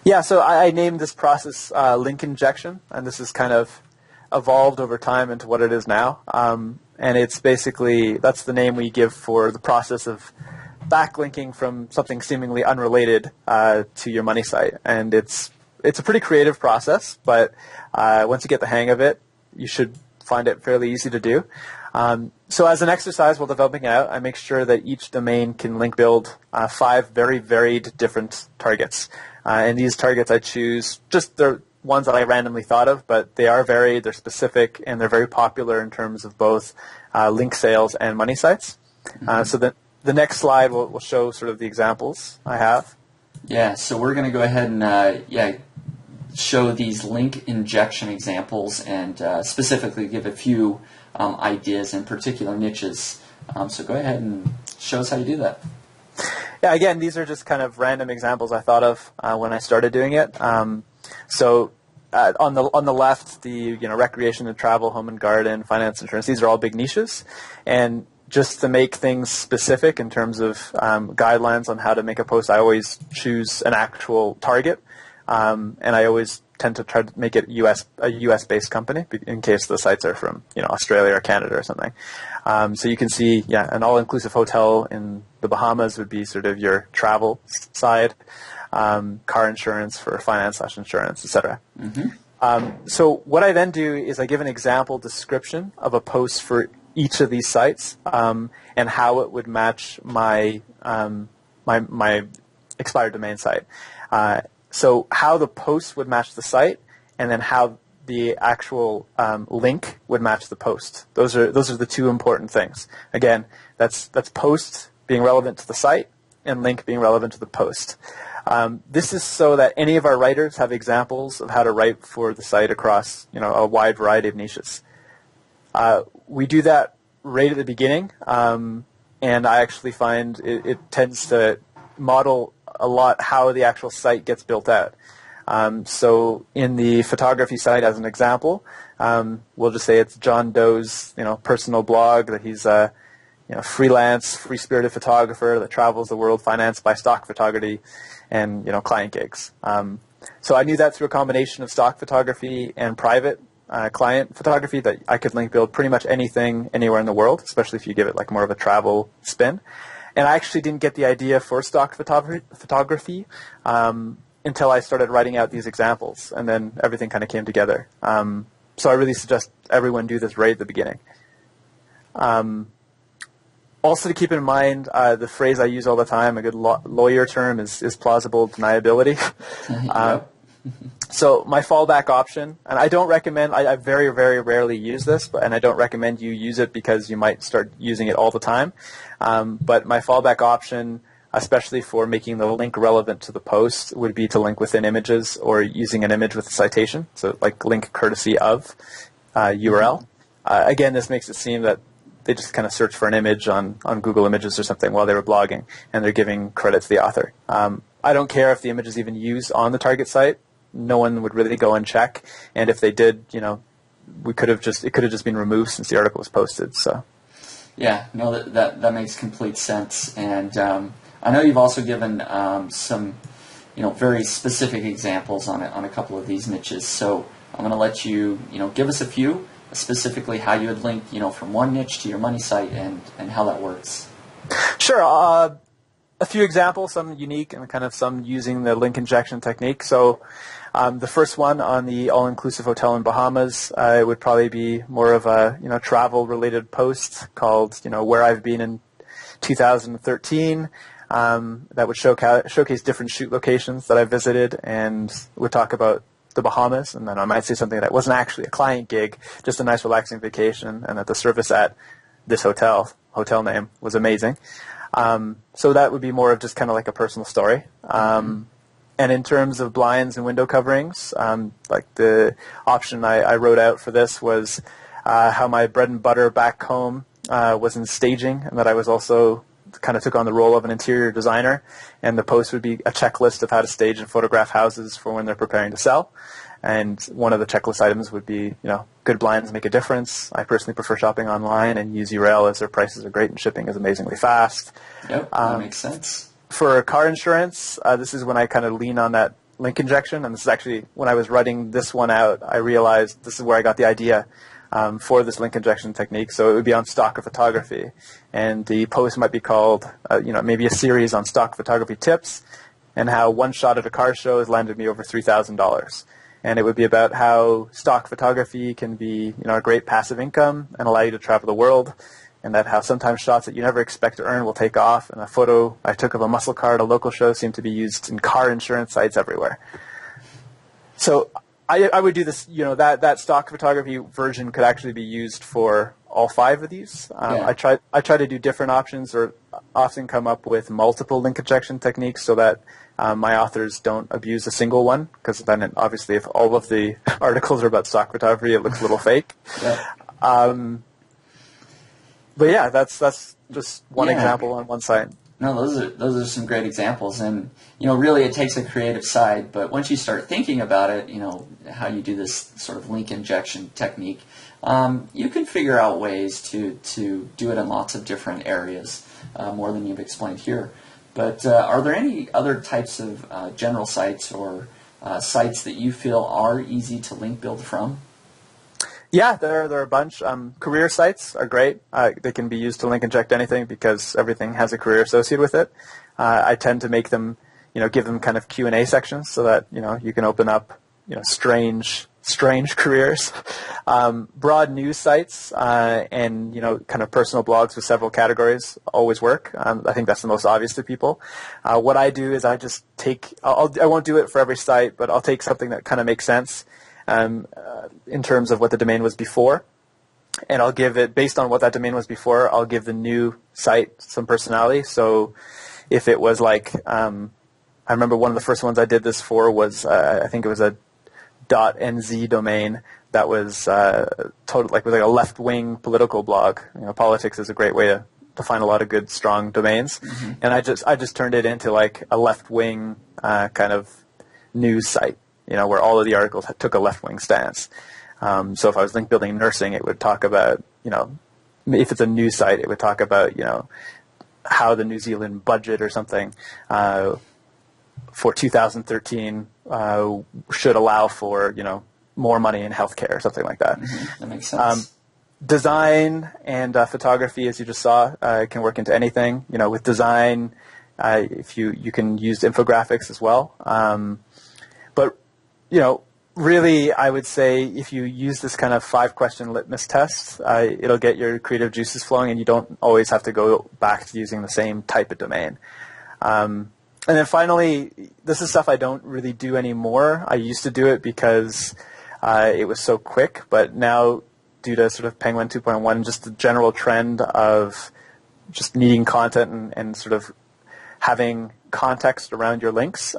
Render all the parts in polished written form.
Yeah, so I named this process link injection, and this has kind of evolved over time into what it is now. And it's basically, that's the name we give for the process of backlinking from something seemingly unrelated to your money site. And it's a pretty creative process, but once you get the hang of it, you should find it fairly easy to do. So as an exercise while developing it out, I make sure that each domain can link build 5 very varied different targets. And these targets I choose, just they're ones that I randomly thought of, but they are varied, they're specific, and they're very popular in terms of both link sales and money sites. So the next slide will show sort of the examples I have. Yeah, so we're going to go ahead and show these link injection examples and specifically give a few ideas in particular niches. So go ahead and show us how you do that. Yeah, again, these are just kind of random examples I thought of when I started doing it. So on the left, the recreation and travel, home and garden, finance, insurance. These are all big niches, and just to make things specific in terms of guidelines on how to make a post, I always choose an actual target, and I always tend to try to make it a US-based company in case the sites are from Australia or Canada or something. So you can see, an all-inclusive hotel in the Bahamas would be sort of your travel side, car insurance for finance/insurance, etc. So what I then do is I give an example description of a post for each of these sites and how it would match my my expired domain site. So how the post would match the site, and then how the actual link would match the post. Those are the two important things. Again, that's post being relevant to the site and link being relevant to the post. This is so that any of our writers have examples of how to write for the site across a wide variety of niches. We do that right at the beginning, and I actually find it tends to model a lot how the actual site gets built out. So in the photography site, as an example, we'll just say it's John Doe's personal blog, that he's a freelance, free-spirited photographer that travels the world financed by stock photography and client gigs. So I knew that through a combination of stock photography and private client photography that I could link build pretty much anything anywhere in the world, especially if you give it like more of a travel spin. And I actually didn't get the idea for stock photography until I started writing out these examples, and then everything kind of came together. So I really suggest everyone do this right at the beginning. Also to keep in mind, the phrase I use all the time, a good lawyer term, is plausible deniability. So my fallback option, and I don't recommend, I very, very rarely use this, and I don't recommend you use it because you might start using it all the time. But my fallback option, especially for making the link relevant to the post, would be to link within images or using an image with a citation. So like link courtesy of URL. Again, this makes it seem that they just kind of search for an image on Google Images or something while they were blogging, and they're giving credit to the author. I don't care if the image is even used on the target site. No one would really go and check, and if they did, it could have just been removed since the article was posted. So, yeah, no, that makes complete sense. And I know you've also given some, very specific examples on a couple of these niches. So I'm going to let you, give us a few, specifically how you would link, from one niche to your money site and how that works. Sure. A few examples, some unique and kind of some using the link injection technique. So the first one on the all-inclusive hotel in Bahamas, it would probably be more of a travel-related post called Where I've Been in 2013. That would showcase different shoot locations that I visited, and would talk about the Bahamas, and then I might say something that wasn't actually a client gig, just a nice relaxing vacation, and that the service at this hotel name was amazing. So that would be more of just kind of like a personal story. And in terms of blinds and window coverings, like the option I wrote out for this was how my bread and butter back home was in staging, and that I was also kind of took on the role of an interior designer, and the post would be a checklist of how to stage and photograph houses for when they're preparing to sell. And one of the checklist items would be, good blinds make a difference. I personally prefer shopping online and use URL as their prices are great and shipping is amazingly fast. Yep, that makes sense. For car insurance, this is when I kind of lean on that link injection, and this is actually, when I was writing this one out, I realized this is where I got the idea for this link injection technique. So it would be on stock photography, and the post might be called, maybe a series on stock photography tips, and how one shot at a car show has landed me over $3,000. And it would be about how stock photography can be, a great passive income and allow you to travel the world, and that how sometimes shots that you never expect to earn will take off. And a photo I took of a muscle car at a local show seemed to be used in car insurance sites everywhere. So I would do this, that stock photography version could actually be used for all 5 of these. I try to do different options, or often come up with multiple link injection techniques so that my authors don't abuse a single one, because then obviously if all of the articles are about stock photography, it looks a little fake. Yeah. But yeah, that's just one example on one site. No, those are some great examples, and really it takes a creative side. But once you start thinking about it, how you do this sort of link injection technique, you can figure out ways to do it in lots of different areas, more than you've explained here. But are there any other types of general sites or sites that you feel are easy to link build from? Yeah, there are a bunch. Career sites are great. They can be used to link inject anything because everything has a career associated with it. I tend to make them, give them kind of Q&A sections so that, you can open up, strange careers. Broad news sites and, kind of personal blogs with several categories always work. I think that's the most obvious to people. What I do is I just I won't do it for every site, but I'll take something that kind of makes sense in terms of what the domain was before, and I'll give it, based on what that domain was before, I'll give the new site some personality. So if it was like, I remember one of the first ones I did this for was, I think it was a .nz domain that was was like a left-wing political blog. Politics is a great way to find a lot of good, strong domains, and I just turned it into like a left-wing kind of news site. Where all of the articles took a left-wing stance. So if I was link building nursing, it would talk about, if it's a news site, it would talk about, how the New Zealand budget or something for 2013 should allow for, more money in healthcare or something like that. That makes sense. Design and photography, as you just saw, can work into anything. With design, if you can use infographics as well. But really, I would say if you use this kind of 5-question litmus test, it'll get your creative juices flowing, and you don't always have to go back to using the same type of domain. And then finally, this is stuff I don't really do anymore. I used to do it because it was so quick, but now due to sort of Penguin 2.1, just the general trend of just needing content and sort of having context around your links,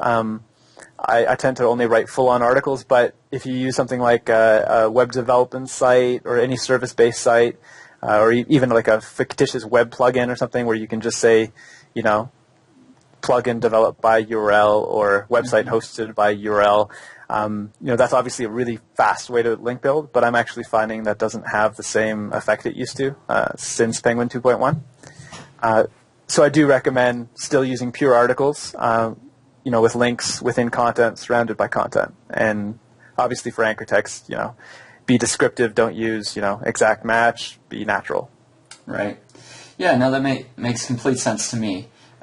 I tend to only write full-on articles, but if you use something like a web development site or any service-based site, or even like a fictitious web plugin or something where you can just say, plugin developed by URL or website hosted by URL, that's obviously a really fast way to link build, but I'm actually finding that doesn't have the same effect it used to since Penguin 2.1. So I do recommend still using pure articles, with links within content, surrounded by content. And obviously for anchor text, be descriptive, don't use, exact match, be natural. Right. Yeah, no, that makes complete sense to me.